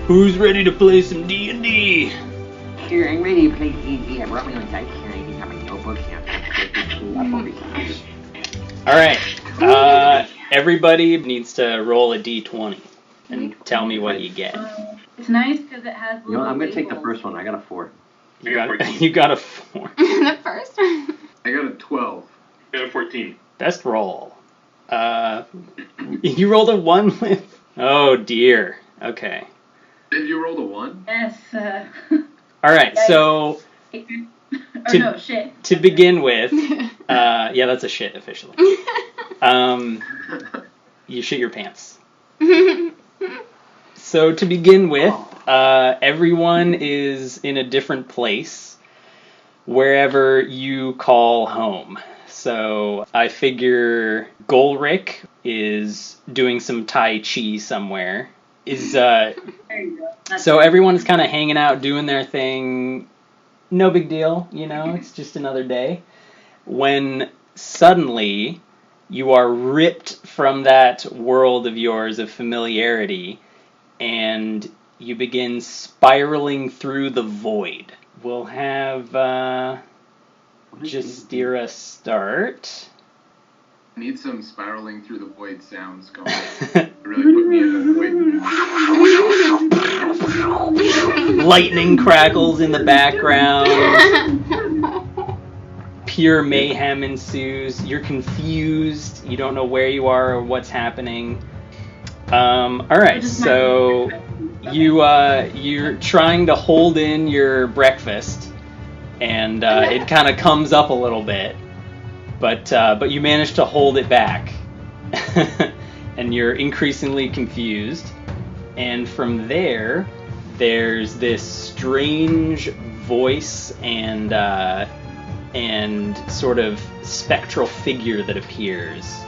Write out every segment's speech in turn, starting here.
Who's ready to play some D&D? Here, I'm ready to play D&D. I brought my own dice here. I even have my notebook here. I'm over here. Alright, everybody needs to roll a D20 and tell me what you get. It's nice because it has little I'm going to take the labels. first one. I got a 4. You got a 4. The first one. I got a 12. I got a 14. Best roll. You rolled a 1 with... Oh, dear. Okay. Did you roll a 1? Yes. Alright, so... shit. To begin with... yeah, that's a shit, officially. You shit your pants. So, to begin with, everyone is in a different place, wherever you call home. So, I figure Gulrik is doing some Tai Chi somewhere. There you go. So everyone's kind of hanging out, doing their thing. No big deal, it's just another day. When suddenly you are ripped from that world of yours of familiarity and you begin spiraling through the void. We'll have Jastira start. I need some spiraling through the void sounds going. It really put me in the void. Lightning crackles in the background. Pure mayhem ensues. You're confused. You don't know where you are or what's happening. Alright, so you're trying to hold in your breakfast, and it kind of comes up a little bit. But you manage to hold it back, and you're increasingly confused. And from there, there's this strange voice and sort of spectral figure that appears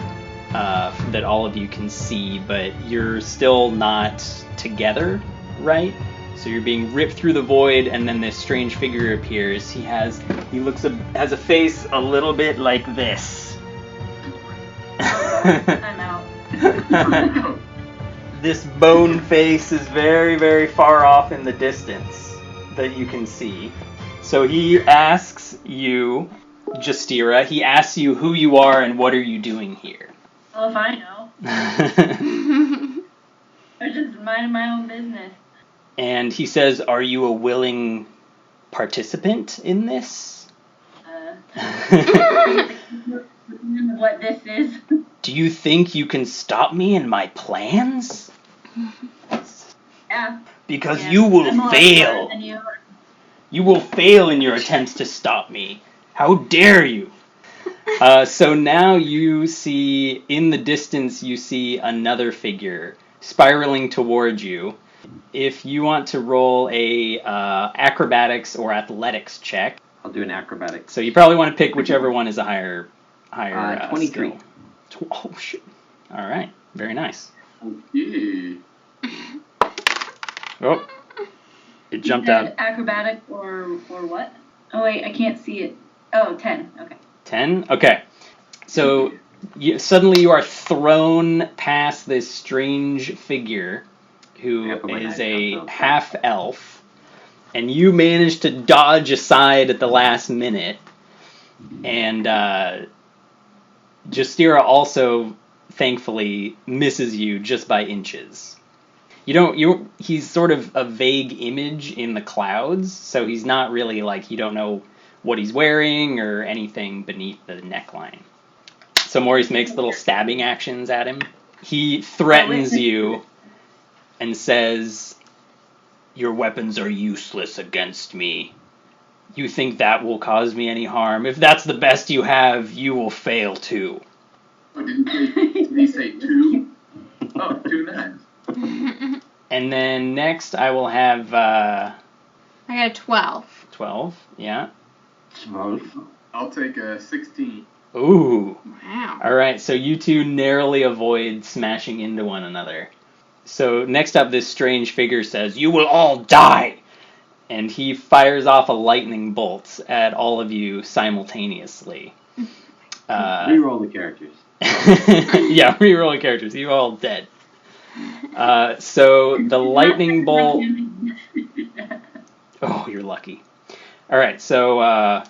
that all of you can see, but you're still not together, right? So you're being ripped through the void, and then this strange figure appears. He has a face a little bit like this. I'm out. This bone face is very, very far off in the distance that you can see. So he asks you, Jastira, he asks you who you are and what are you doing here. Well, if I know. I'm just minding my own business. And he says, are you a willing participant in this? What this is. Do you think you can stop me in my plans? Yeah. Because you will fail. You will fail in your attempts to stop me. How dare you? So now you see, in the distance, you see another figure spiraling towards you. If you want to roll a acrobatics or athletics check. I'll do an acrobatics. So you probably want to pick whichever one is a higher 23. Skill. Oh, shit. All right. Very nice. Yeah. Oh. It jumped out. Acrobatic or what? Oh, wait, I can't see it. Oh, 10. Okay. 10? Okay. So suddenly you are thrown past this strange figure who is a half-elf, and you manage to dodge aside at the last minute, and Jastira also, thankfully, misses you just by inches. He's sort of a vague image in the clouds, so he's not really you don't know what he's wearing or anything beneath the neckline. So Maurice makes little stabbing actions at him. He threatens you and says, your weapons are useless against me. You think that will cause me any harm? If that's the best you have, you will fail too. Oh, did he say 2? Oh, 2.5. And then next I will have... I got a 12. 12, yeah. 12. I'll take a 16. Ooh. Wow. Alright, so you two narrowly avoid smashing into one another. So next up, this strange figure says, you will all die! And he fires off a lightning bolt at all of you simultaneously. Reroll the characters. Yeah, reroll the characters. You're all dead. So the lightning bolt. Oh, you're lucky. All right, so I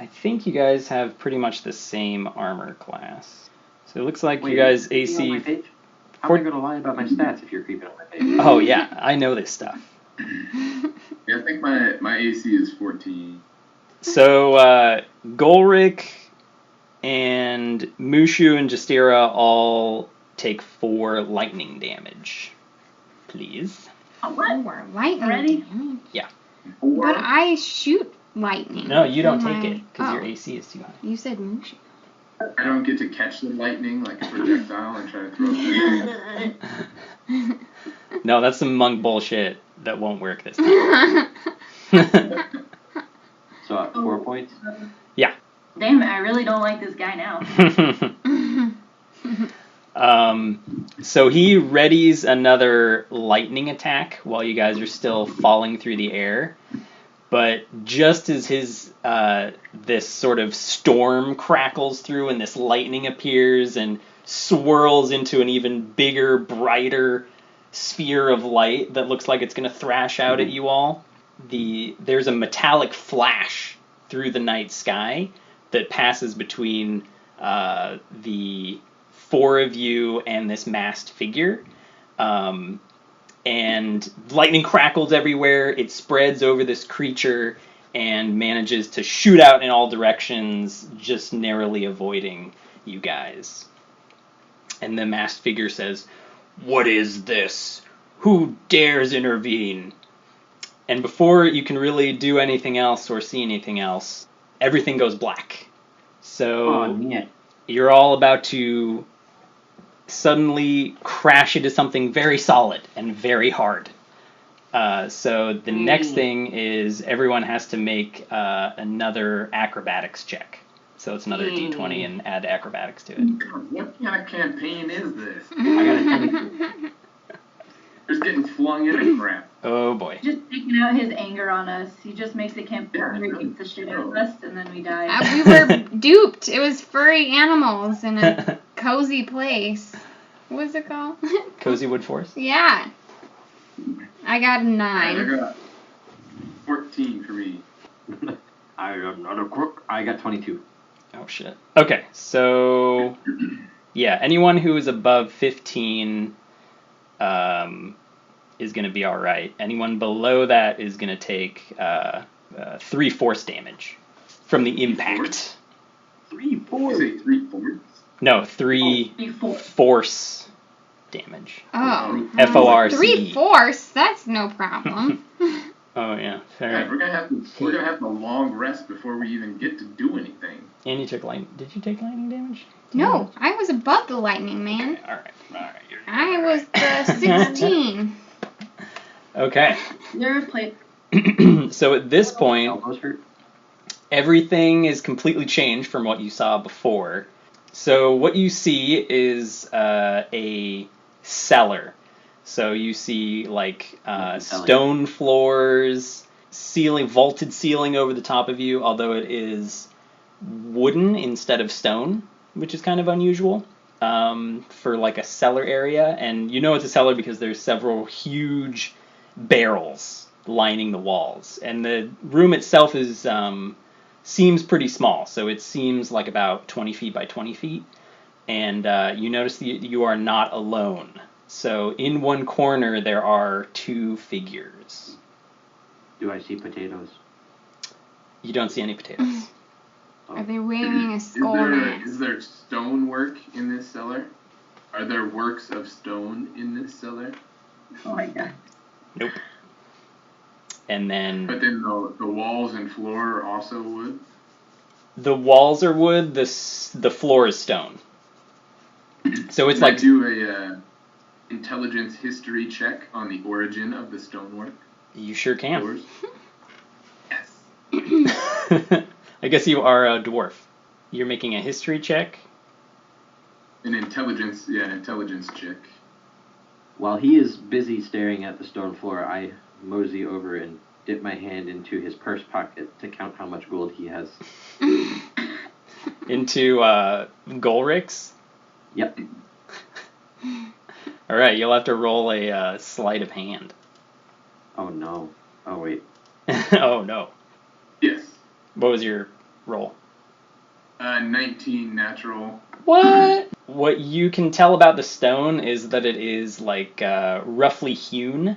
think you guys have pretty much the same armor class. So it looks like you guys AC. How am I going to lie about my stats if you're creeping on my page? Oh yeah, I know this stuff. Yeah, I think my AC is 14. So Gulrik and Mushu and Jastira all take 4 lightning damage. Please. What? 4 lightning Already? damage. Yeah. But I shoot lightning. No, you don't from take my- it because your oh, AC is too high. You said Mushu. I don't get to catch the lightning like a projectile and try to throw it. No, that's some monk bullshit that won't work this time. So 4 points? Yeah. Damn it, I really don't like this guy now. So he readies another lightning attack while you guys are still falling through the air. But just as his this sort of storm crackles through and this lightning appears and swirls into an even bigger, brighter sphere of light that looks like it's going to thrash out at you all, there's a metallic flash through the night sky that passes between the 4 of you and this masked figure. And lightning crackles everywhere. It spreads over this creature and manages to shoot out in all directions, just narrowly avoiding you guys. And the masked figure says, "What is this? Who dares intervene?" And before you can really do anything else or see anything else, everything goes black. So you're all about to suddenly crash into something very solid and very hard. So the next thing is everyone has to make another acrobatics check. So it's another d20 and add acrobatics to it. God, what kind of campaign is this? I got a 22. Just getting flung into crap. Oh boy. Just taking out his anger on us. He just makes it camp Yeah, beats the shit out of us, and then we die. We were duped. It was furry animals in a cozy place. What was it called? Cozywood Forest? Yeah. I got a 9. I got 14 for me. I am not a crook. I got 22. Oh shit. Okay, so yeah, anyone who is above 15 is going to be all right. Anyone below that is going to take 3 force damage from the impact. 3 You 4. say 3/4? No, 3 Before. force damage. Oh. F-O-R-C-E. 3 force? That's no problem. Oh yeah, fair. Yeah, we're gonna have a long rest before we even get to do anything. And you took Did you take lightning damage? No, I was above the lightning, man. Okay, all right. I was the 16. Okay. There was play. So at this point, Elbows hurt. everything is completely changed from what you saw before. So what you see is a cellar. So you see like stone floors, vaulted ceiling over the top of you, although it is wooden instead of stone, which is kind of unusual for like a cellar area. And you know it's a cellar because there's several huge barrels lining the walls. And the room itself is seems pretty small, so it seems like about 20 feet by 20 feet. And you notice that you are not alone. So in one corner there are 2 figures. Do I see potatoes? You don't see any potatoes. Are they wearing a skull mask? Is there stonework in this cellar? Are there works of stone in this cellar? Oh my god. Nope. And then But then the walls and floor are also wood? the walls are wood, the floor is stone. So it's Can I like do a intelligence history check on the origin of the stonework? you sure can. Floors? Yes. I guess you are a dwarf. You're making a history check. An intelligence check. While he is busy staring at the stone floor, I mosey over and dip my hand into his purse pocket to count how much gold he has. Into Gulrik's. Yep. All right, you'll have to roll a sleight of hand. Oh no. Oh wait. Oh no. Yes. What was your roll? 19 natural. What? What you can tell about the stone is that it is like roughly hewn.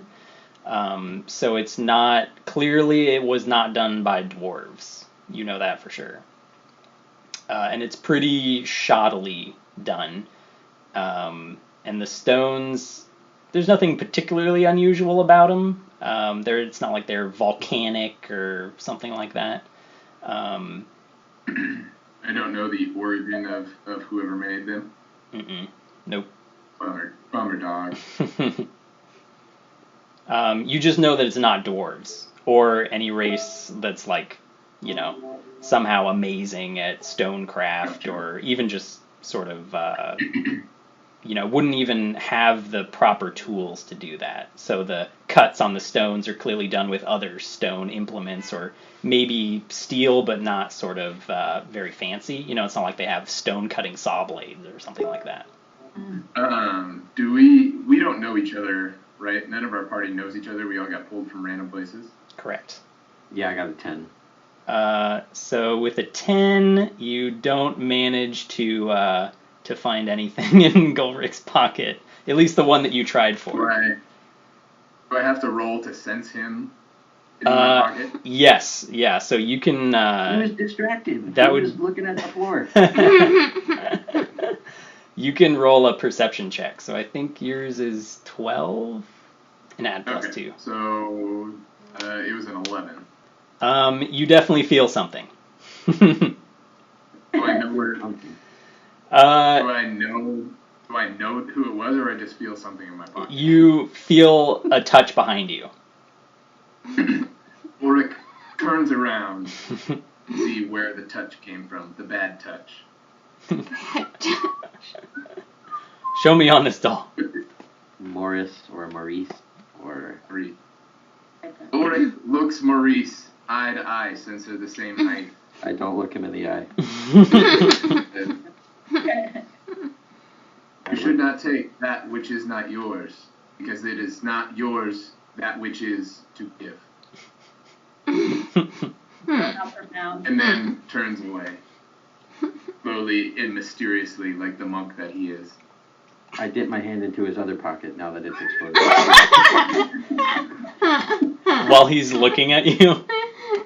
So it's not, clearly it was not done by dwarves. You know that for sure. And it's pretty shoddily done. And the stones, there's nothing particularly unusual about them. It's not like they're volcanic or something like that. I don't know the origin of whoever made them. Nope. Bummer dog. You just know that it's not dwarves or any race that's like, somehow amazing at stonecraft or even just sort of, wouldn't even have the proper tools to do that. So the cuts on the stones are clearly done with other stone implements or maybe steel, but not sort of very fancy. It's not like they have stone cutting saw blades or something like that. We don't know each other, right? None of our party knows each other. We all got pulled from random places. Correct. Yeah, I got a 10. So with a 10, you don't manage to find anything in Gulrik's pocket. At least the one that you tried for. Do I have to roll to sense him in my pocket? Yes. Yeah. So you can. He was distracted. That he was looking at the floor. You can roll a perception check. So I think yours is 12 and add plus 2. So it was an 11. You definitely feel something. Do I know where? Do I know who it was, or I just feel something in my pocket? You feel a touch behind you. Ulrich turns around to see where the touch came from, the bad touch. Show me on this doll. Maurice or Maurice or... Maurice. Ulrich looks Maurice eye to eye since they're the same height. I don't look him in the eye. You should not take that which is not yours, because it is not yours that which is to give. And then turns away, slowly and mysteriously, like the monk that he is. I dip my hand into his other pocket now that it's exploded. While he's looking at you?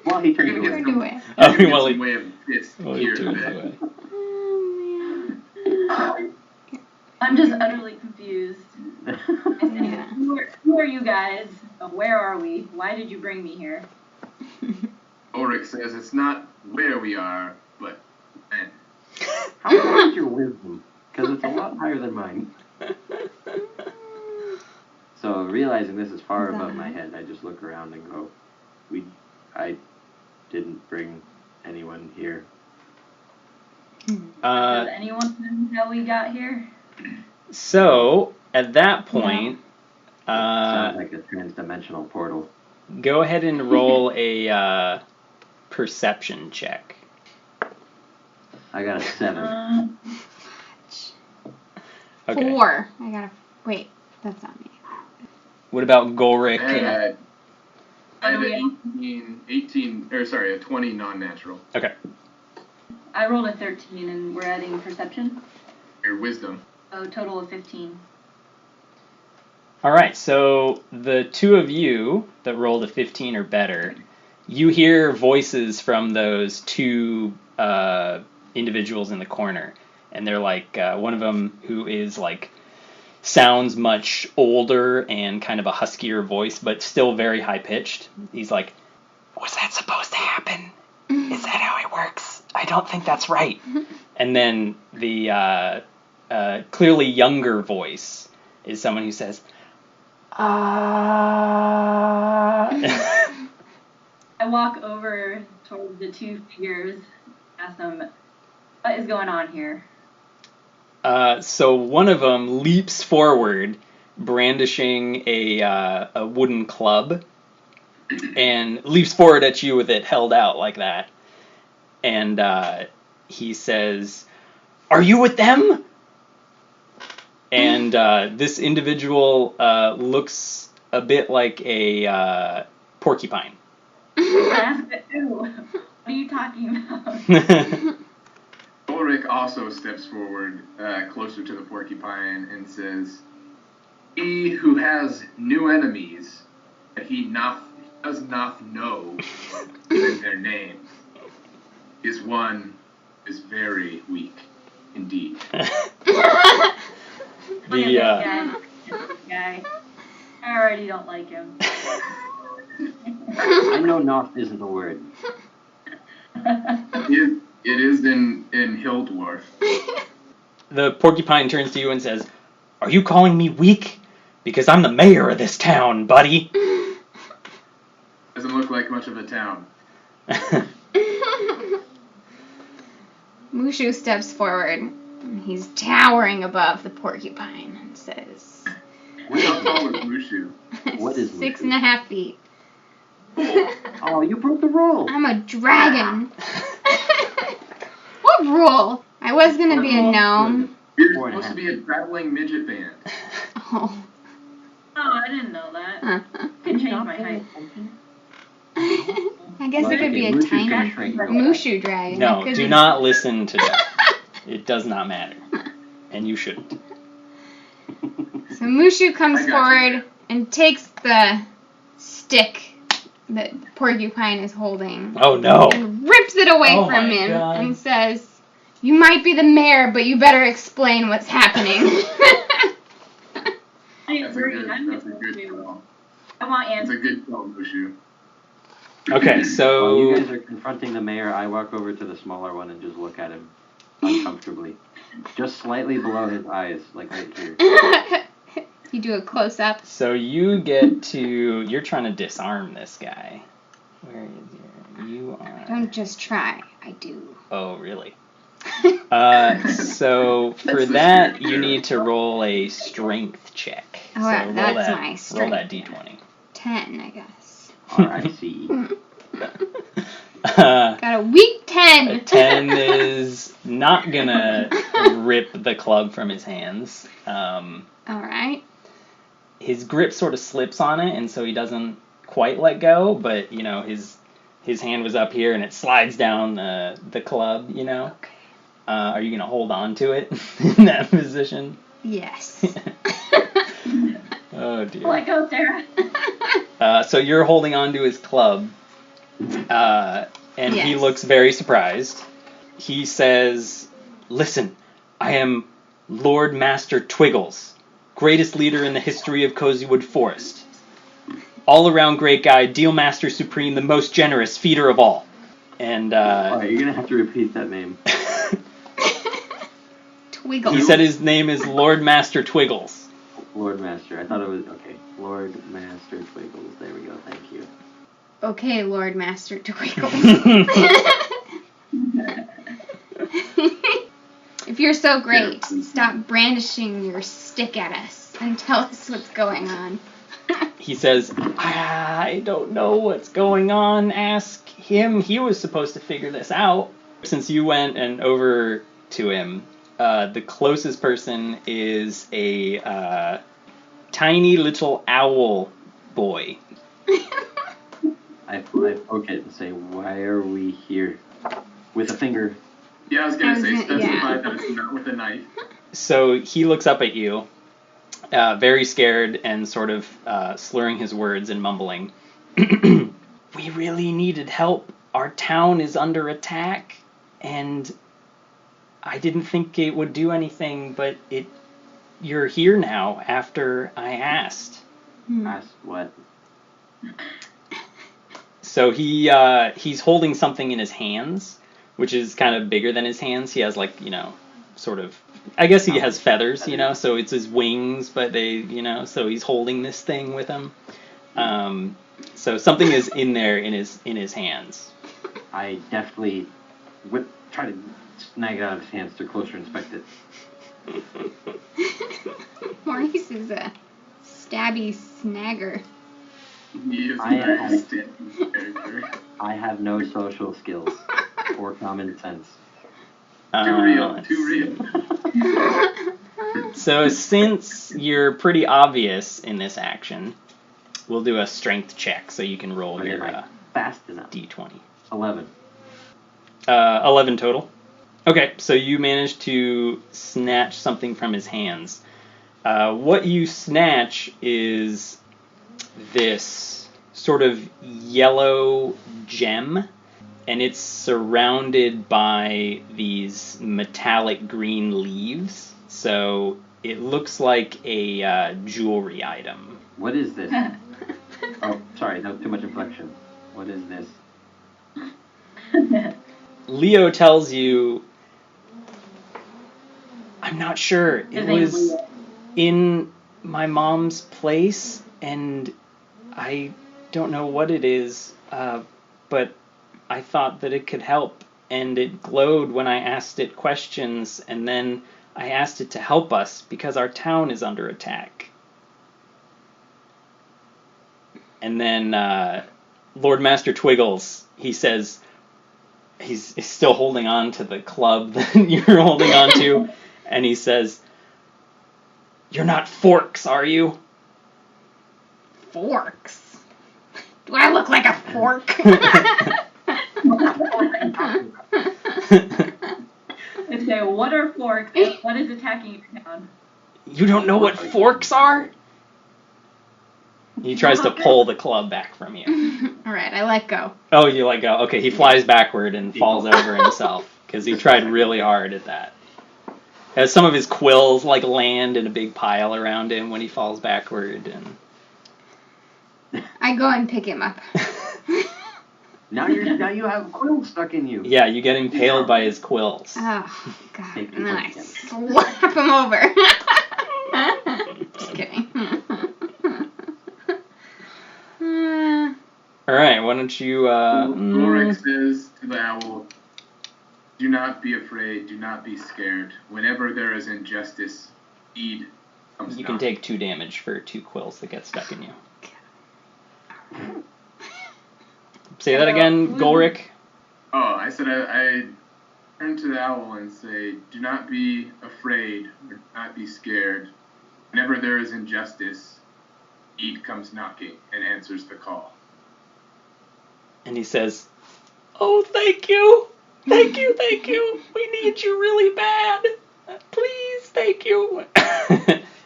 While he turns away. While he turns away. I'm just utterly confused. Who are you guys? Where are we? Why did you bring me here? Ulrich says it's not where we are, but when. How high is your wisdom? Because it's a lot higher than mine. So realizing this is far above my head, I just look around and go, I didn't bring anyone here. Does anyone know how we got here? So, at that point... Sounds like a trans-dimensional portal. Go ahead and roll a perception check. I got a 7. Okay. 4. I got a... Wait, that's not me. What about Gulrik? I had a 20 non-natural. Okay. I rolled a 13 and we're adding perception. Your wisdom. Oh, total of 15. All right, so the two of you that rolled a 15 or better, you hear voices from those two individuals in the corner. And they're like, one of them who is like, sounds much older and kind of a huskier voice, but still very high-pitched. He's like, was that supposed to happen? Is that how it works? I don't think that's right. And then the clearly younger voice is someone who says, I walk over toward the two figures, ask them, what is going on here? So one of them leaps forward, brandishing a wooden club, and leaps forward at you with it held out like that. And he says, "Are you with them?" And this individual looks a bit like a porcupine. Ew. What are you talking about? Gulrik also steps forward closer to the porcupine and says, "He who has new enemies that he does not know even their names is one is very weak indeed." This guy. I already don't like him. I know "noth" isn't a word. It is in Hildworth. The porcupine turns to you and says, "Are you calling me weak? Because I'm the mayor of this town, buddy." Doesn't look like much of a town. Mushu steps forward. He's towering above the porcupine and says, How tall is Mushu? What is 6.5 feet. Oh, you broke the rule. I'm a dragon. What rule? I was gonna be a gnome. You're supposed to be a traveling midget band. Oh. Oh, I didn't know that. Could change my height. I guess it could be a tiny Mushu dragon. No, do not listen to that. It does not matter. And you shouldn't. So Mushu comes forward and takes the stick that Porcupine is holding. Oh no. And rips it away from him and says, "You might be the mayor, but you better explain what's happening." That's a good call. I want That's a answers. good call, Mushu. Okay, so While you guys are confronting the mayor, I walk over to the smaller one and just look at him uncomfortably. Just slightly below his eyes, like right here. You do a close-up. So you get to... You're trying to disarm this guy. Where is your... You are... Don't just try. I do. Oh, really? So for that, you need to roll a strength check. Oh, so roll that's that, my roll strength. that d20. 10, I guess. R-I-C-E. Got a weak 10. A 10 is not gonna rip the club from his hands. Alright. His grip sort of slips on it, and so he doesn't quite let go, but, you know, his hand was up here, and it slides down the club, you know? Okay. Are you going to hold on to it in that position? Yes. Oh, dear. Let go, Sarah. So you're holding on to his club, and he Yes. looks very surprised. He says, "Listen, I am Lord Master Twiggles, greatest leader in the history of Cozywood Forest. All-around great guy, deal master supreme, the most generous, feeder of all." And Alright, you're gonna have to repeat that name. Twiggles. he said his name is Lord Master Twiggles. Lord Master. I thought it was... Okay. Lord Master Twiggles. There we go. Thank you. Okay, Lord Master Twiggles. If you're so great, stop brandishing your stick at us and tell us what's going on. He says, "I don't know what's going on. Ask him. He was supposed to figure this out." Since you went and over to him, the closest person is a tiny little owl boy. I poke it and say, "Why are we here?" With a finger. Yeah, I was gonna say, Yeah. specify that it's not with a knife. So he looks up at you, very scared and sort of slurring his words and mumbling. "We really needed help. Our town is under attack, and I didn't think it would do anything, but you're here now after I asked." Ask what? So he's holding something in his hands, which is kind of bigger than his hands. He has, like, you know, sort of, I guess he has feathers, you know, so it's his wings, but they, you know, so he's holding this thing with him. So something is in there in his hands. I deftly try to snag it out of his hands to closer inspect it. Maurice is a stabby snagger. He is a I very have- stand character. I have no social skills or common sense. Too real. So since you're pretty obvious in this action, we'll do a strength check so you can roll But your am I fast enough? d20. 11. 11 total. Okay, so you managed to snatch something from his hands. What you snatch is this sort of yellow gem, and it's surrounded by these metallic green leaves. So it looks like a jewelry item. What is this? Oh, sorry, no, too much inflection. What is this? Leo tells you, I'm not sure. It His name's was Leo. in my mom's place, and I don't know what it is, but I thought that it could help, and it glowed when I asked it questions, and then I asked it to help us because our town is under attack. And then Lord Master Twiggles, he says, he's still holding on to the club that you're holding on to, and he says, "You're not Forks, are you?" Forks? Do I look like a fork? They say, what are forks? And what is attacking your town? You don't know what forks are? He tries to pull the club back from you. Alright, I let go. Oh, you let go. Okay, he flies backward and falls over himself because he tried really hard at that. As some of his quills land in a big pile around him when he falls backward, and I go and pick him up. Now you have quills stuck in you. yeah, you get impaled by his quills. Oh, God. Take And then I the slap him over. Just kidding. All right, why don't you? Gulrik says to the owl, "Do not be afraid. Do not be scared. Whenever there is injustice, deed comes You can knocking." take 2 damage for 2 quills that get stuck in you. Say that again, Gulrik. Oh, I said I turn to the owl and say, "Do not be afraid. Or do not be scared. Whenever there is injustice, deed comes knocking and answers the call." And he says, "Oh, thank you. Thank you, thank you. We need you really bad. Please, thank you."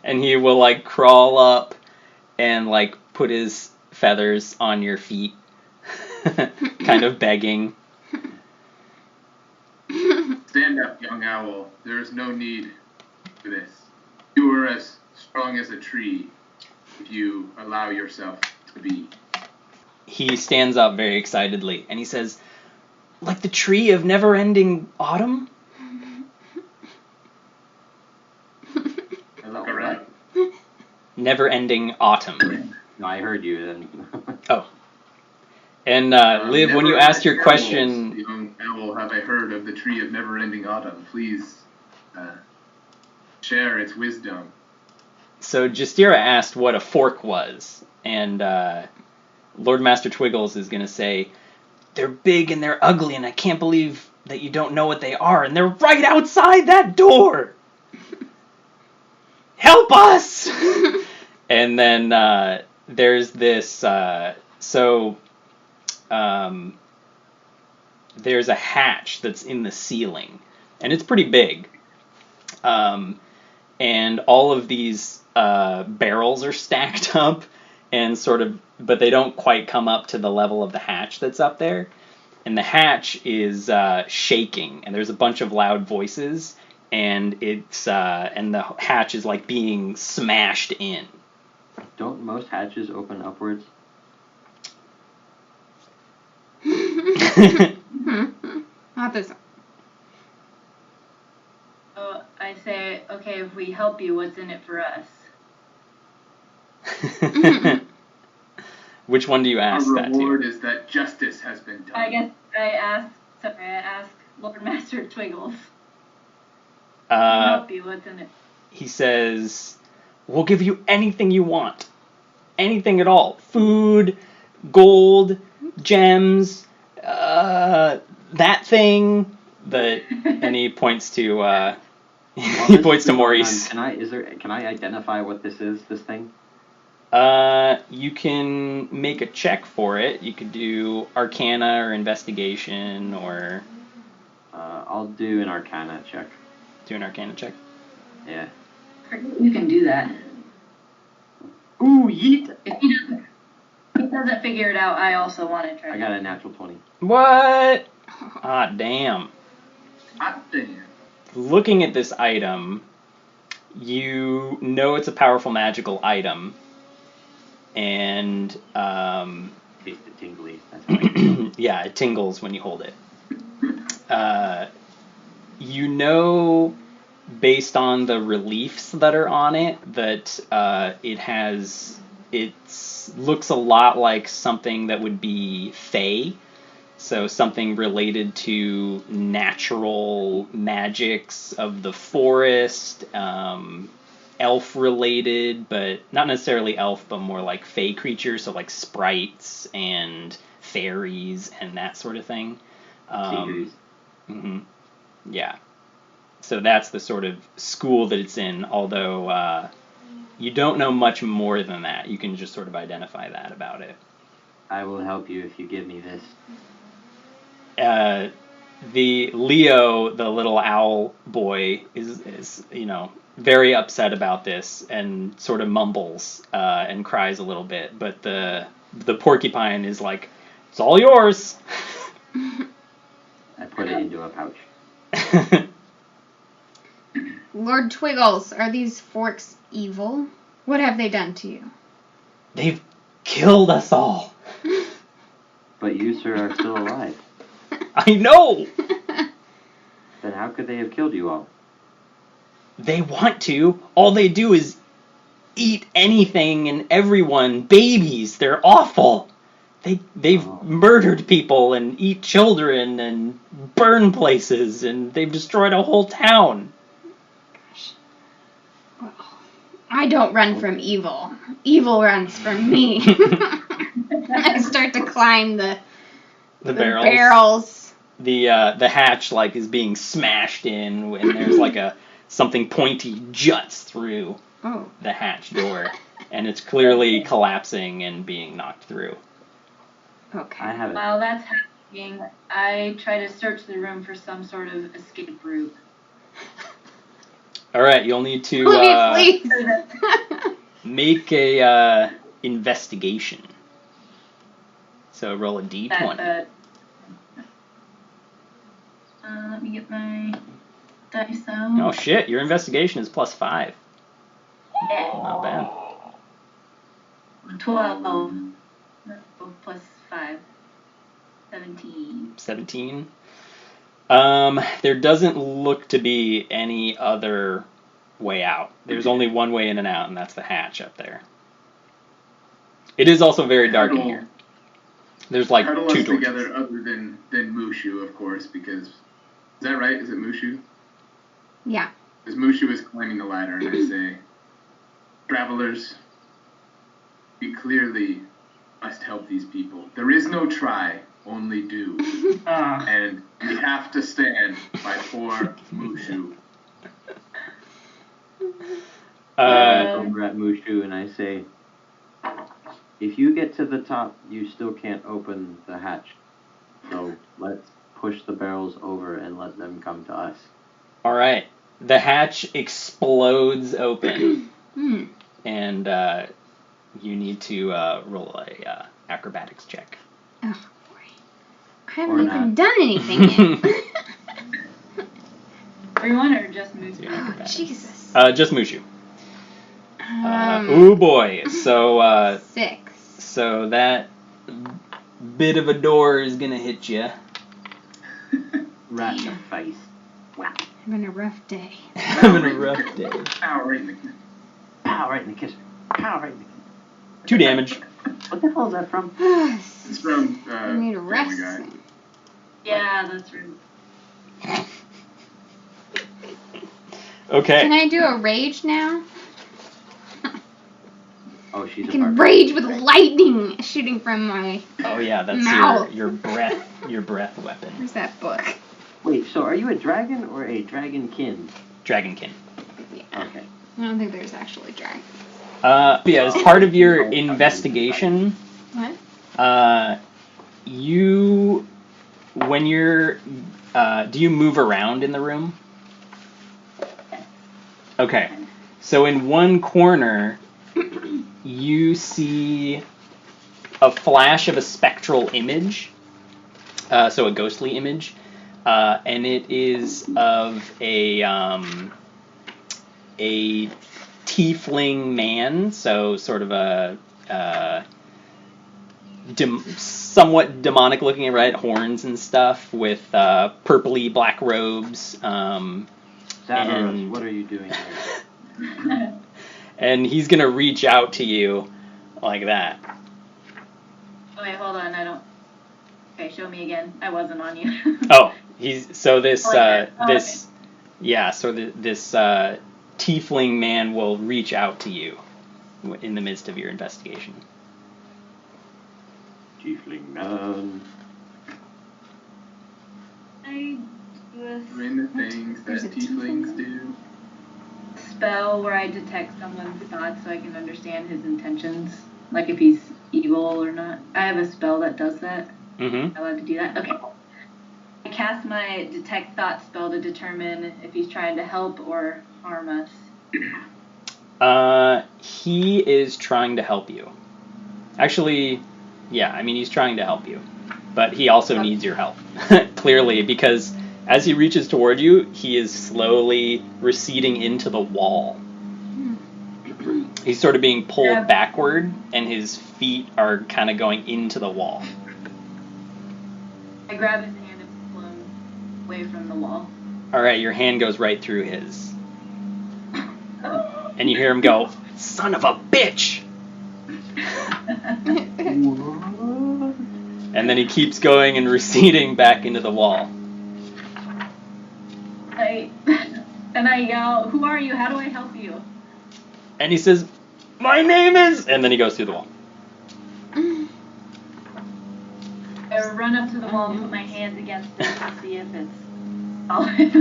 And he will crawl up and put his feathers on your feet, kind of begging. Stand up, young owl. There is no need for this. You are as strong as a tree if you allow yourself to be. He stands up very excitedly and he says, "Like the tree of never-ending autumn?" Hello, Correct. what? Never-ending autumn. No, I heard you then. Oh. And Liv, when you Never asked your ending question, owls, young owl, have I heard of the tree of never-ending autumn? Please share its wisdom. so Jastira asked what a fork was, and Lord Master Twiggles is going to say, "They're big and they're ugly, and I can't believe that you don't know what they are, and they're right outside that door! Help us!" And then there's this, there's a hatch that's in the ceiling, and it's pretty big. And all of these barrels are stacked up, and but they don't quite come up to the level of the hatch that's up there. And the hatch is shaking, and there's a bunch of loud voices, and and the hatch is being smashed in. Don't most hatches open upwards? Not this one. So I say, okay, if we help you, what's in it for us? Which one do you ask Our that to? reward is that justice has been done. I guess I ask Lord Master Twiggles. Uh, Help you, what's in it? he says, "We'll give you anything you want. Anything at all. Food, gold, gems, that thing." And he points to He points to Maurice. Can I identify what this is? This thing? You can make a check for it. You could do Arcana or Investigation, or I'll do an Arcana check. do an Arcana check. Yeah. You can do that. Ooh, yeet! If he doesn't figure it out, I also want to try. I got a natural 20. What? Ah, damn. Hot damn. Looking at this item, you know it's a powerful magical item, and Taste it tingly. That's how I know. yeah, it tingles when you hold it. You know, based on the reliefs that are on it, that it looks a lot like something that would be fey. So something related to natural magics of the forest, elf related, but not necessarily elf, but more like fey creatures, so like sprites and fairies and that sort of thing. Yeah. So that's the sort of school that it's in, although you don't know much more than that. You can just sort of identify that about it. I will help you if you give me this. The Leo, the little owl boy, is very upset about this and sort of mumbles and cries a little bit. But the porcupine is like, "It's all yours." I put it into a pouch. Lord Twiggles, are these forks evil? What have they done to you? They've killed us all. But you, sir, are still alive. I know. Then how could they have killed you all? They want to. All they do is eat anything and everyone. Babies. They're awful. They've murdered people and eat children and burn places, and they've destroyed a whole town. Gosh. Well, I don't run from evil. Evil runs from me. I start to climb the barrels. The hatch is being smashed in, and there's something pointy juts through the hatch door, and it's clearly collapsing and being knocked through. Okay. I have it. While that's happening, I try to search the room for some sort of escape route. All right, you'll need to Please. make a investigation. So roll a d20. Let me get my dice out. Oh shit, your investigation is +5. Yeah. Not bad. 12 plus 5. 17. 17. There doesn't look to be any other way out. There's only one way in and out, and that's the hatch up there. It is also very dark in here. There's Huddle 2 us torches. together other than Mushu, of course, because... Is that right? Is it Mushu? Yeah. Because Mushu is climbing the ladder, and I say, "Travelers, we clearly must help these people. There is no try, only do. And we have to stand by poor Mushu." I look over at Mushu and I say, "If you get to the top, you still can't open the hatch. So let's push the barrels over and let them come to us." All right. The hatch explodes open, and you need to roll a acrobatics check. Oh boy, I haven't even done anything yet. Everyone or just Mushu? Oh, Jesus. Just Mushu. Oh boy. So 6. So that bit of a door is gonna hit you. Right in the face. Wow. Having a rough day. Having a rough day. Pow, right in the kiss. Pow, right in the kisser. Pow, right in the kisser. 2 damage. What the hell is that from? It's from, I need to rest. Family Guy. Yeah, that's right. Okay. Can I do a rage now? Oh, she's I a can barbarian. rage with lightning shooting from my Oh yeah, that's mouth. your breath weapon. Where's that book? Wait, so are you a dragon or a dragonkin? dragonkin. Yeah. Okay. I don't think there's actually dragons. Yeah, as part of your investigation, What? when you're, do you move around in the room? Okay, so in one corner, you see a flash of a spectral image, so a ghostly image, and it is of a tiefling man, so sort of a somewhat demonic looking, right? Horns and stuff with purpley black robes. Zavaros, what are you doing here? And he's gonna reach out to you like that. Oh, wait, hold on. I don't. Okay, show me again. I wasn't on you. Oh, he's so this Okay. this tiefling man will reach out to you in the midst of your investigation. Tiefling man. I do a Doing the things that There's a tieflings do. spell where I detect someone's thoughts so I can understand his intentions, like if he's evil or not. I have a spell that does that. Mm-hmm. Am I allowed to do that? Okay. I cast my detect thought spell to determine if he's trying to help or harm us. He is trying to help you. Actually, yeah, I mean, he's trying to help you. But he also needs your help, clearly, because as he reaches toward you, he is slowly receding into the wall. He's sort of being pulled backward, and his feet are kind of going into the wall. I grab his hand and pull him away from the wall. All right, your hand goes right through his. And you hear him go, "Son of a bitch!" And then he keeps going and receding back into the wall. And I yell, "Who are you? How do I help you?" And he says, "My name is..." And then he goes through the wall. I run up to the wall and put my hands against it to see if it's solid.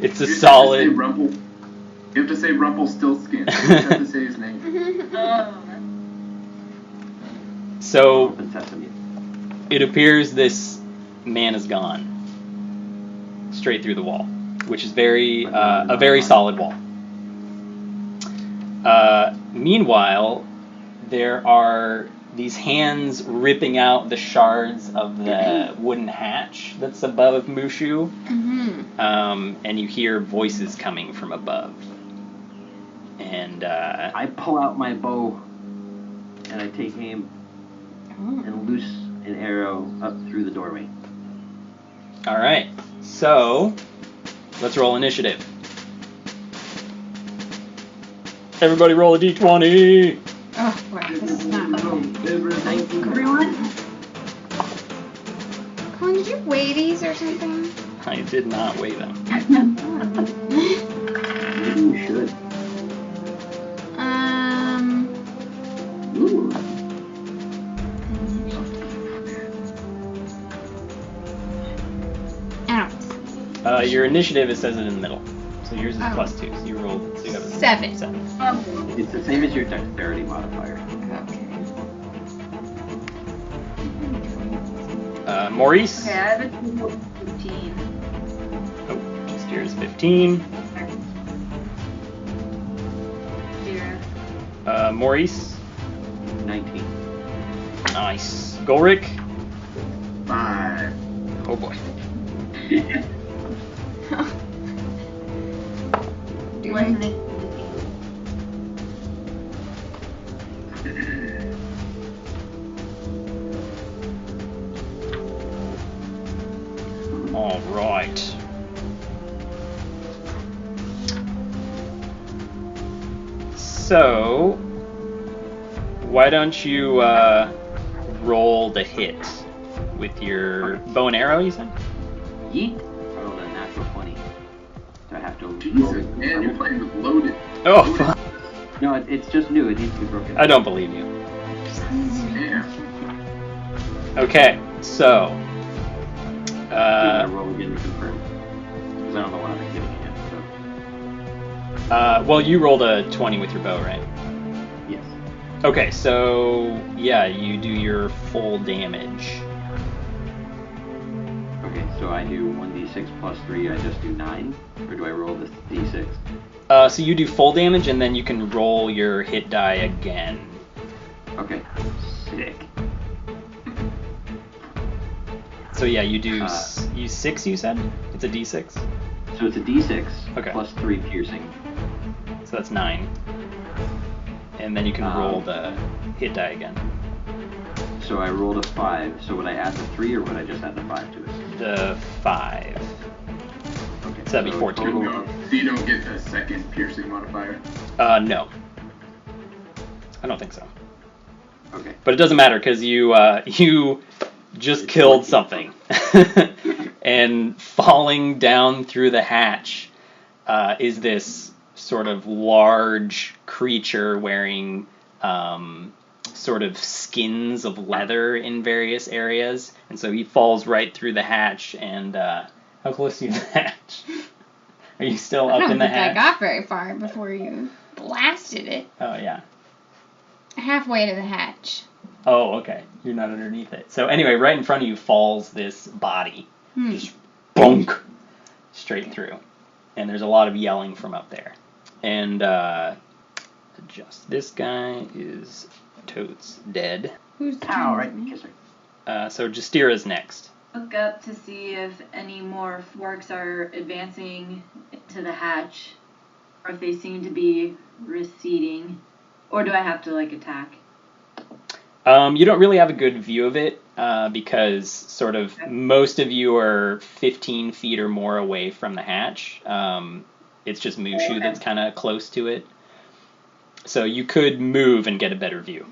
It's a You solid... You have to say Rumpelstiltskin. You just have to say his name. So, it appears this man is gone. Straight through the wall. Which is a very solid wall. Meanwhile, there are these hands ripping out the shards of the wooden hatch that's above Mushu. And you hear voices coming from above. And I pull out my bow and I take aim and loose an arrow up through the doorway. Alright, so let's roll initiative. Everybody roll a d20! Oh, boy, this is not Everyone? Colin, did you weigh these or something? I did not weigh them. Maybe you should. Ooh. Your initiative, it says it in the middle. So yours is +2, so you rolled, so you have a 7. 7. It's the same as your dexterity modifier. Maurice? Okay, I have a total of 15. Oh, Jastira's 15. Zero. Maurice? 19. Nice. Gulrik? 5. Oh boy. All right. So, why don't you roll the hit with your bow and arrow, you said? Yeet. I rolled a natural 20. So I have to roll Jesus, it. man, you're playing with loaded. Oh, fuck. No, it's just new. It needs to be broken. I don't believe you. Damn. Okay, so... I'm gonna roll again to confirm. Because I don't know what I'm hitting again, so... Well, you rolled a 20 with your bow, right? Yes. Okay, so yeah, you do your full damage. Okay, so I do 1d6 plus 3, I just do 9? Or do I roll the d6? So you do full damage, and then you can roll your hit die again. Okay, sick. So yeah, you do you 6, you said? It's a d6? So it's a d6 Okay. plus 3 piercing. So that's 9. And then you can roll the hit die again. So I rolled a 5, so would I add the 3 or would I just add the 5 to it? The 5. Okay, So that'd be 14. total- So you don't get a second piercing modifier? No. I don't think so. Okay. But it doesn't matter, because you just It's killed 14. something. And falling down through the hatch is this sort of large creature wearing sort of skins of leather in various areas. And so he falls right through the hatch. And how close are you to the hatch? Are you still up in the hatch? I got very far before you blasted it. Oh, yeah. Halfway to the hatch. Oh, okay. You're not underneath it. So anyway, right in front of you falls this body. Just bonk straight through. And there's a lot of yelling from up there. And adjust. This guy is totes dead. Who's Ow, right, kiss her. So Jastira's next. Look up to see if any more forks are advancing into the hatch, or if they seem to be receding, or do I have to attack? You don't really have a good view of it because sort of most of you are 15 feet or more away from the hatch. It's just Mushu that's kind of close to it. So you could move and get a better view.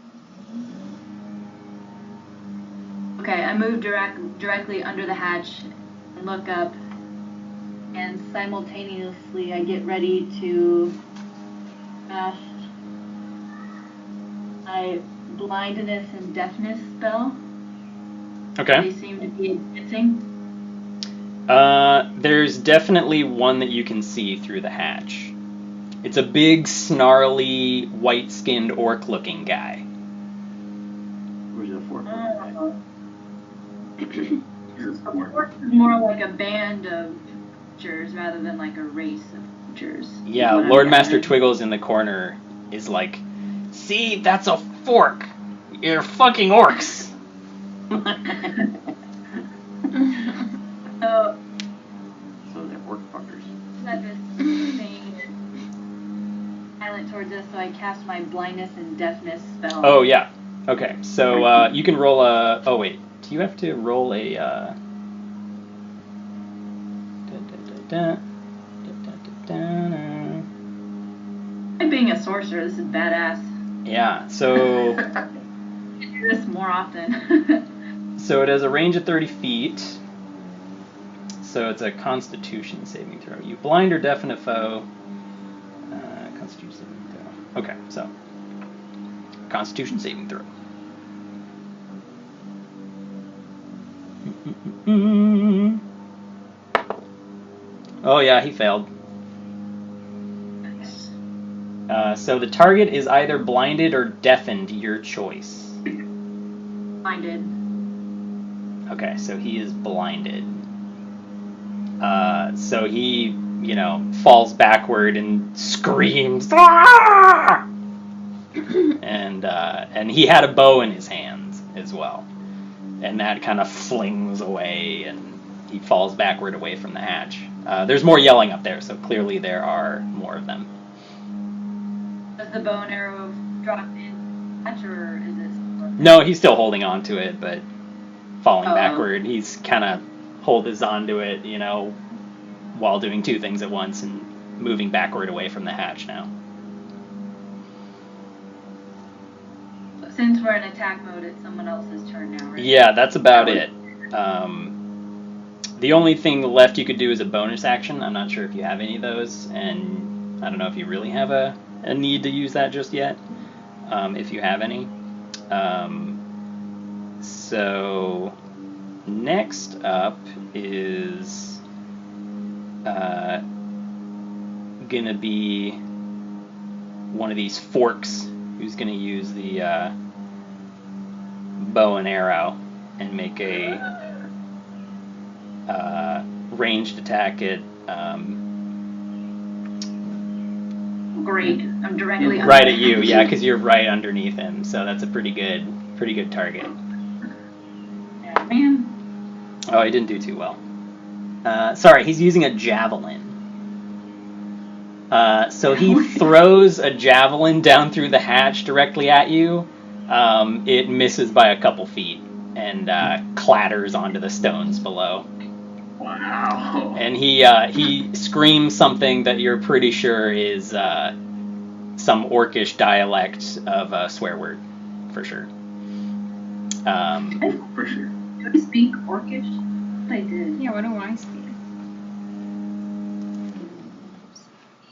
Okay, I move directly under the hatch and look up, and simultaneously I get ready to cast my blindness and deafness spell. Okay. They seem to be advancing. There's definitely one that you can see through the hatch. It's a big, snarly, white-skinned orc-looking guy. Where's the fork? More like a band of creatures rather than like a race of creatures. Yeah, Lord Master Twiggles in the corner is like, see, that's a fork. You're fucking orcs. So they're orc fuckers. that this thing silent towards us, so I cast my blindness and deafness spell. Oh, yeah. Okay, so you can roll a... Oh, wait. Do you have to roll a... Being a sorcerer, this is badass. Yeah, so... I do this more often. So it has a range of 30 feet. So it's a Constitution saving throw. You blind or deafen a foe. Constitution saving throw. Okay, so Constitution saving throw. Oh yeah, he failed. Nice. So the target is either blinded or deafened, your choice. Blinded. Okay, so he is blinded. So he, falls backward and screams, "Ah!" and he had a bow in his hands as well, and that kind of flings away, and he falls backward away from the hatch. There's more yelling up there, so clearly there are more of them. Does the bow and arrow drop in hatch, or is it? No, he's still holding on to it, but falling Oh. backward. He's kind of holds onto it, while doing two things at once and moving backward away from the hatch now. Since we're in attack mode, it's someone else's turn now, right? Yeah, that's about it. The only thing left you could do is a bonus action. I'm not sure if you have any of those, and I don't know if you really have a need to use that just yet, if you have any. So next up is gonna be one of these forks who's going to use the bow and arrow and make a ranged attack at Great. I'm directly right under at you, him. yeah, because you're right underneath him. So that's a pretty good target. Yeah, man. Oh, he didn't do too well. Sorry, he's using a javelin. So he throws a javelin down through the hatch directly at you. It misses by a couple feet and clatters onto the stones below. Wow. And he screams something that you're pretty sure is some orcish dialect of a swear word, for sure. For sure. Do I speak Orcish? I did. Yeah, what do I speak?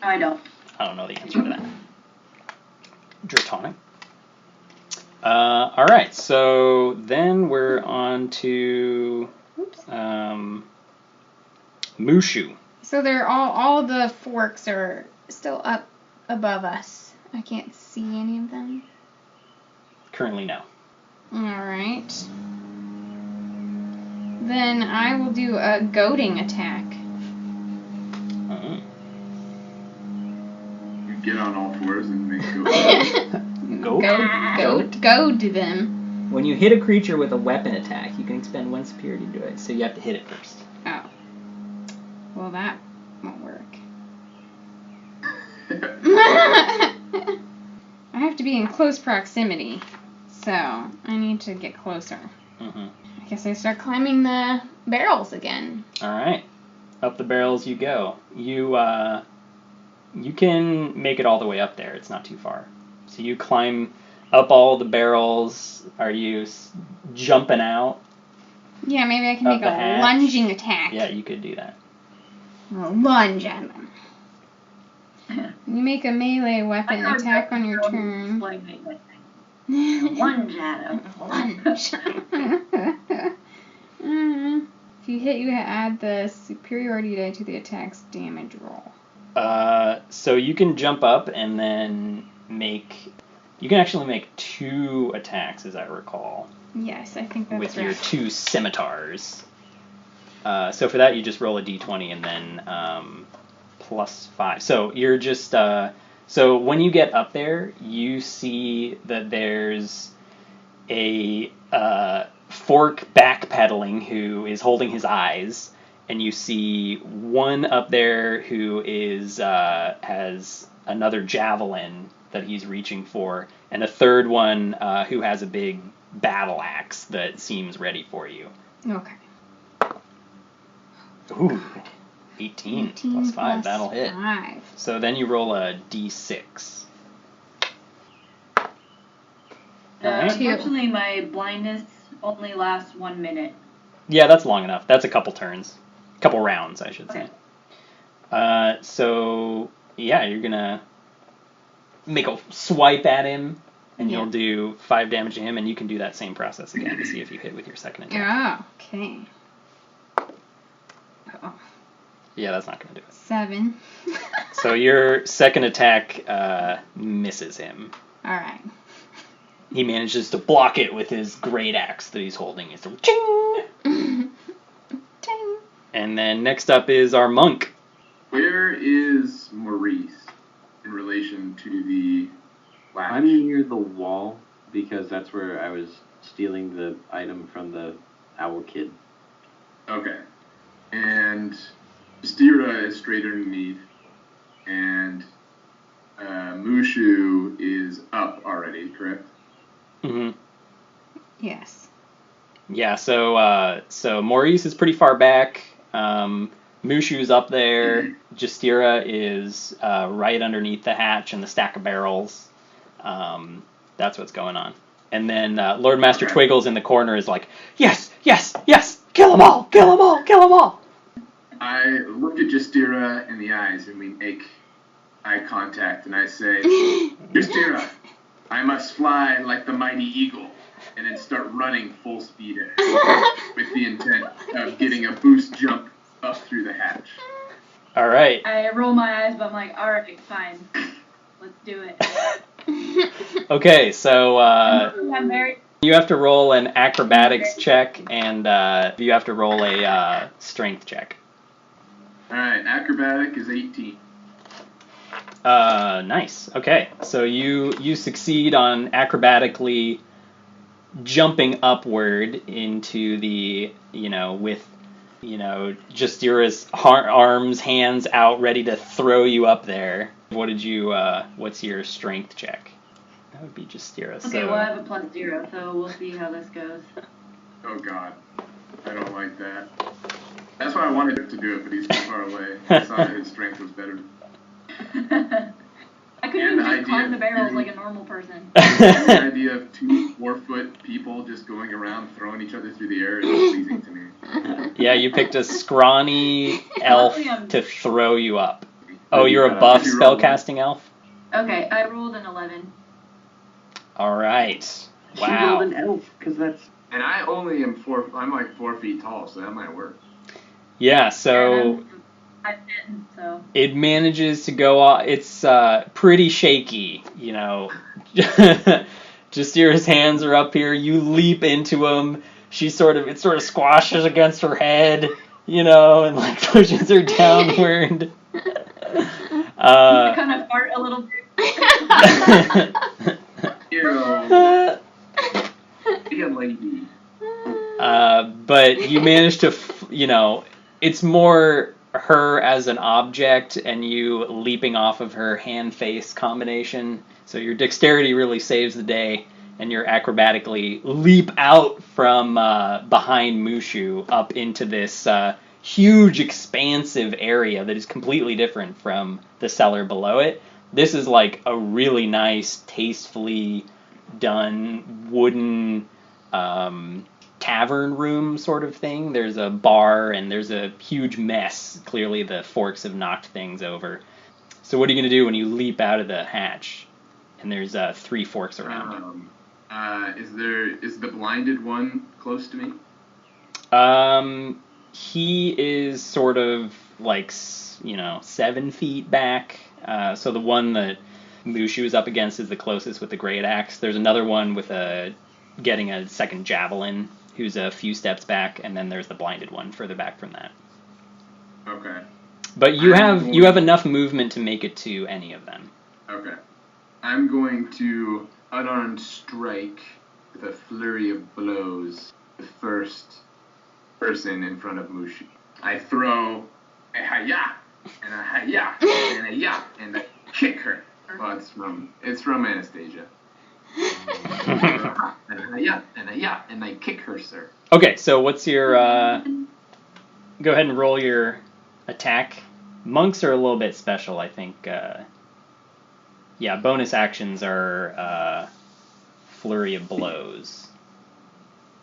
No, I don't. I don't know the answer to that. Dratonic. All right, so then we're on to Mushu. So they're all the forks are still up above us. I can't see any of them. Currently, no. All right. Then I will do a goading attack. Uh-huh. You get on all fours and make Go. Goad them. When you hit a creature with a weapon attack, you can expend 1 superiority to do it, so you have to hit it first. Oh. Well, that won't work. I have to be in close proximity, so I need to get closer. Mm-hmm. I guess I start climbing the barrels again. All right, up the barrels you go. You can make it all the way up there. It's not too far. So you climb up all the barrels. Are you jumping out? Yeah, maybe I can Up make the a hatch? lunging attack. Yeah, you could do that. I'll lunge at them. You make a melee weapon attack on your turn. Lunge at him. Lunge. If you hit, you add the superiority die to the attack's damage roll. So you can jump up and then you can actually make 2 attacks, as I recall, Yes, I think that's with right. your 2 scimitars. So for that, you just roll a d20 and then plus 5. So you're just so when you get up there, you see that there's a fork backpedaling who is holding his eyes, and you see one up there who is has another javelin that he's reaching for, and a third one who has a big battle axe that seems ready for you. Okay. Ooh, 18 plus 5, that'll hit. 5. So then you roll a d6. Alright. Unfortunately, my blindness only lasts 1 minute. Yeah, that's long enough. That's a couple turns. Couple rounds, I should say. So, yeah, you're going to make a swipe at him, and you'll do 5 damage to him, and you can do that same process again to see if you hit with your second attack. Oh, okay. Oh, Yeah, that's not going to do it. 7. So your second attack misses him. Alright. He manages to block it with his great axe that he's holding. It's a ching! Ting. And then next up is our monk. Where is Maurice in relation to the latch? I'm near the wall because that's where I was stealing the item from the owl kid. Okay. And Jastira is straight underneath, and Mushu is up already, correct? Mm-hmm. Yes. Yeah, so Maurice is pretty far back. Mushu's up there. Jastira is right underneath the hatch and the stack of barrels. That's what's going on. And then Lord Master Twiggles in the corner is like, yes, yes, yes, kill them all, kill them all, kill them all. I look at Jastira in the eyes, and we make eye contact, and I say, Jastira, I must fly like the mighty eagle, and then start running full speed at her, with the intent of getting a boost jump up through the hatch. All right. I roll my eyes, but I'm like, alright, fine. Let's do it. Okay, so I'm very... you have to roll an acrobatics check, and you have to roll a strength check. Alright, acrobatic is 18. Nice. Okay, so you succeed on acrobatically jumping upward into the, with, Jastira's arms, hands out, ready to throw you up there. What's your strength check? That would be Jastira. Okay, well, I have a +0, so we'll see how this goes. Oh god. I don't like that. That's why I wanted him to do it, but he's too far away. I saw that his strength was better. I couldn't even just climb the barrels like a normal person. The idea of 2 4-foot people just going around throwing each other through the air is pleasing to me. Yeah, you picked a scrawny elf to throw you up. Oh, you're a buff spellcasting elf? Okay, I rolled an 11. Alright. Wow. She rolled an elf, because that's... And I only am I'm like 4 feet tall, so that might work. Yeah, so... I'm 10, so... It manages to go off. It's pretty shaky, Jastira's hands are up here. You leap into him. It sort of squashes against her head, and like pushes her downward. I kind of fart a little bit. Hero. Be a lady. But you manage to, it's more her as an object and you leaping off of her hand-face combination. So your dexterity really saves the day, and you acrobatically leap out from behind Mushu up into this huge, expansive area that is completely different from the cellar below it. This is like a really nice, tastefully done wooden tavern room sort of thing. There's a bar and there's a huge mess. Clearly the forks have knocked things over. So what are you going to do when you leap out of the hatch and there's 3 forks around? Is the blinded one close to me? He is sort of like, 7 feet back. So the one that Mushu is up against is the closest with the great axe. There's another one with getting a second javelin who's a few steps back, and then there's the blinded one further back from that. Okay. But you have enough movement to make it to any of them. Okay. I'm going to unarmed strike with a flurry of blows the first person in front of Mushu. I throw a hi-ya, and a hi-ya, and a ya, and I kick her. Well, it's from Anastasia. And a ya, and I kick her, sir. Okay, so what's your... go ahead and roll your attack. Monks are a little bit special, I think. Yeah, bonus actions are flurry of blows.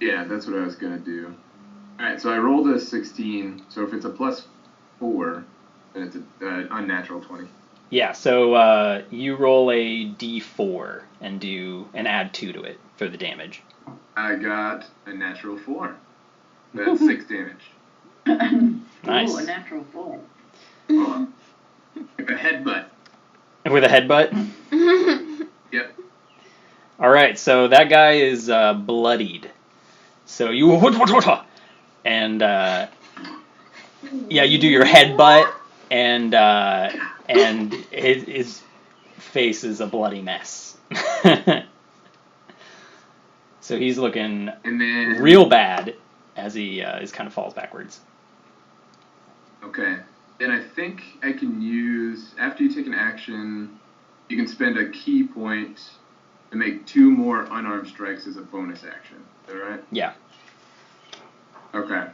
Yeah, that's what I was going to do. Alright, so I rolled a 16, so if it's a +4, then it's an unnatural 20. Yeah, so you roll a d4 and add 2 to it for the damage. I got a natural 4. That's 6 damage. Nice. Ooh, a natural 4. Oh, with a headbutt. With a headbutt? Yep. Alright, so that guy is bloodied. So you... And, yeah, you do your headbutt, and his face is a bloody mess. So he's looking real bad as he kind of falls backwards. Okay. Then I think I can use, after you take an action, you can spend a key point to make 2 more unarmed strikes as a bonus action. Is that right? Yeah. Okay.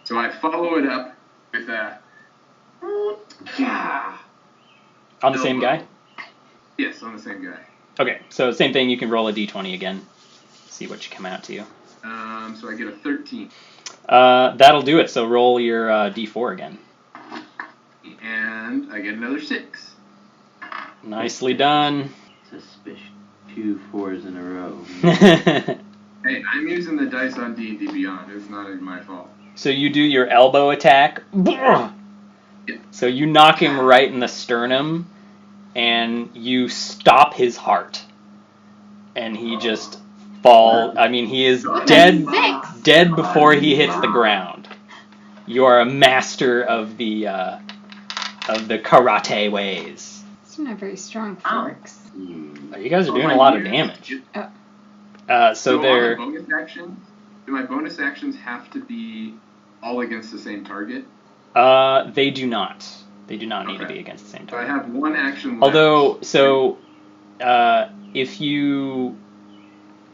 So I follow it up with a... Yeah. On the same guy? Yes, on the same guy. Okay, so same thing, you can roll a d20 again. See what you come out to. So I get a 13. That'll do it, so roll your d4 again. And I get another 6. Nicely done. Suspicious. 2 4s in a row. Hey, I'm using the dice on D&D Beyond. It's not even my fault. So you do your elbow attack. So you knock him right in the sternum, and you stop his heart. And he just falls. I mean, he is dead before he hits the ground. You are a master of the karate ways. These are not very strong forks. You guys are doing a lot of damage. So they're... Do my bonus actions have to be all against the same target? They do not. They do not need to be against the same target. So I have one action left. Although, so, if you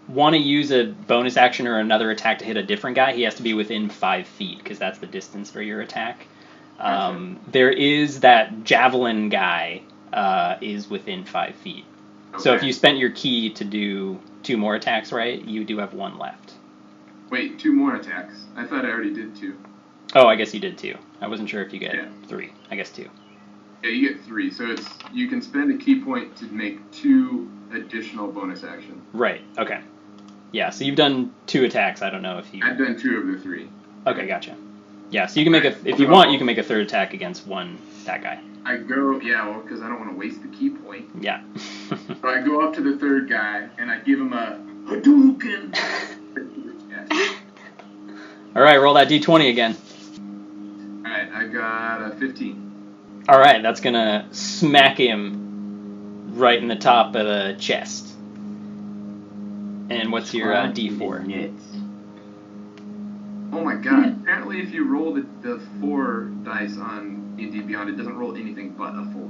want to use a bonus action or another attack to hit a different guy, he has to be within 5 feet, because that's the distance for your attack. There is that javelin guy is within 5 feet. Okay. So if you spent your key to do 2 more attacks, right, you do have 1 left. Wait, 2 more attacks? I thought I already did 2. Oh, I guess you did 2. I wasn't sure if you get 3. I guess 2. Yeah, you get 3. So you can spend a key point to make 2 additional bonus actions. Right. Okay. Yeah. So you've done 2 attacks. I don't know if you. I've done 2 of the 3. Okay, gotcha. Yeah. So you can make if you want, you can make a 3rd attack against that guy. I go, because I don't want to waste the key point. Yeah. So I go up to the 3rd guy and I give him a Hadouken. All right, roll that d20 again. All right, I got a 15. All right, that's gonna smack him right in the top of the chest. And what's your d4? Oh my god! Apparently, if you roll the 4 dice on D&D Beyond, it doesn't roll anything but a 4.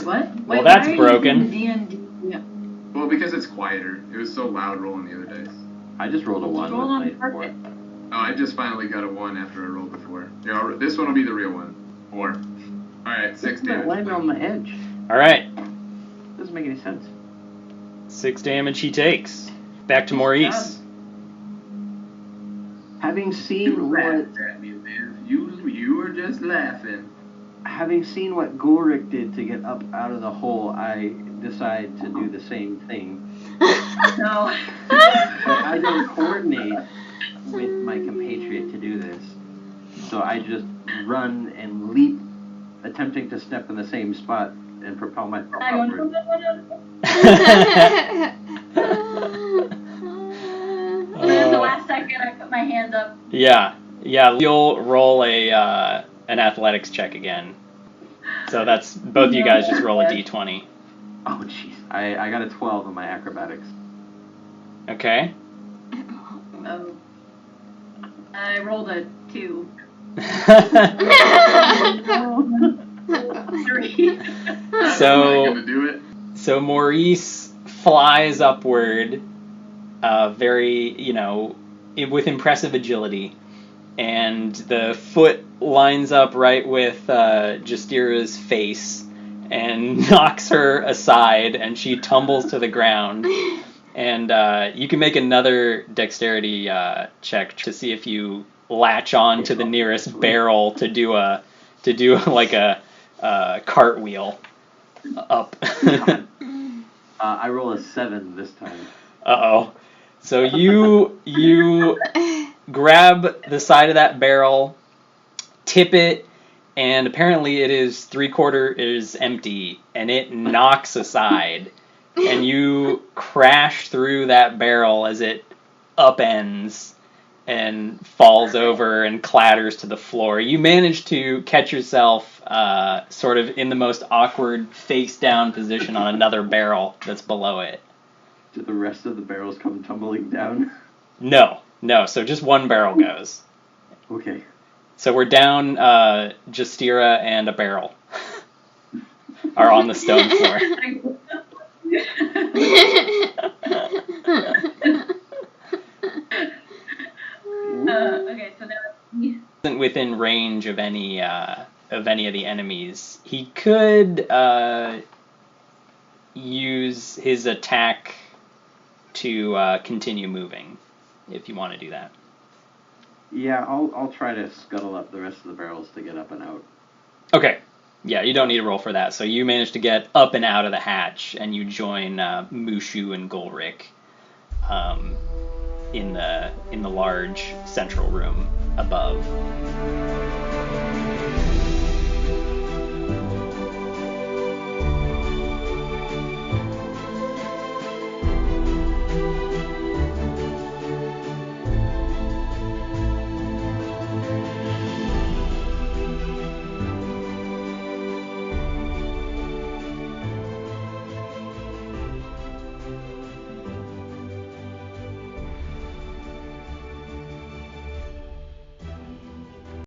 What? Wait, well, that's broken. Yeah. Well, because it's quieter. It was so loud rolling the other dice. I just rolled a 1 with my 4. Oh, I just finally got a 1 after I rolled the 4. Yeah, this one will be the real one. 4. Alright, 6 damage. Landed on the edge. Alright. Doesn't make any sense. 6 damage he takes. Back to Maurice. Having seen what... At me, man. You were just laughing. Having seen what Gulrik did to get up out of the hole, I decide to do the same thing. No. But I don't coordinate with my compatriot to do this. So I just run and leap, attempting to step in the same spot and propel myself upward. And then at the last second, I put my hand up. Yeah. You'll roll an athletics check again. So that's both you guys just roll a d20. Oh jeez, I got a 12 on my acrobatics. Okay. Oh. I rolled a 2. 3. So Maurice flies upward, very, with impressive agility, and the foot lines up right with Jastira's face and knocks her aside, and she tumbles to the ground. And you can make another dexterity check to see if you latch on to the nearest barrel to do like a cartwheel up. I roll a 7 this time. Uh-oh. So you grab the side of that barrel, tip it, and apparently it is 3/4 is empty, and it knocks aside, and you crash through that barrel as it upends and falls over and clatters to the floor. You manage to catch yourself sort of in the most awkward face-down position on another barrel that's below it. Do the rest of the barrels come tumbling down? No. So just one barrel goes. Okay. So we're down Jastira and a barrel are on the stone floor. Okay, so now Isn't within range of any of the enemies. He could use his attack to continue moving, if you want to do that. Yeah, I'll try to scuttle up the rest of the barrels to get up and out. Okay. Yeah, you don't need a roll for that. So you manage to get up and out of the hatch, and you join Mushu and Gulrik in the large central room above.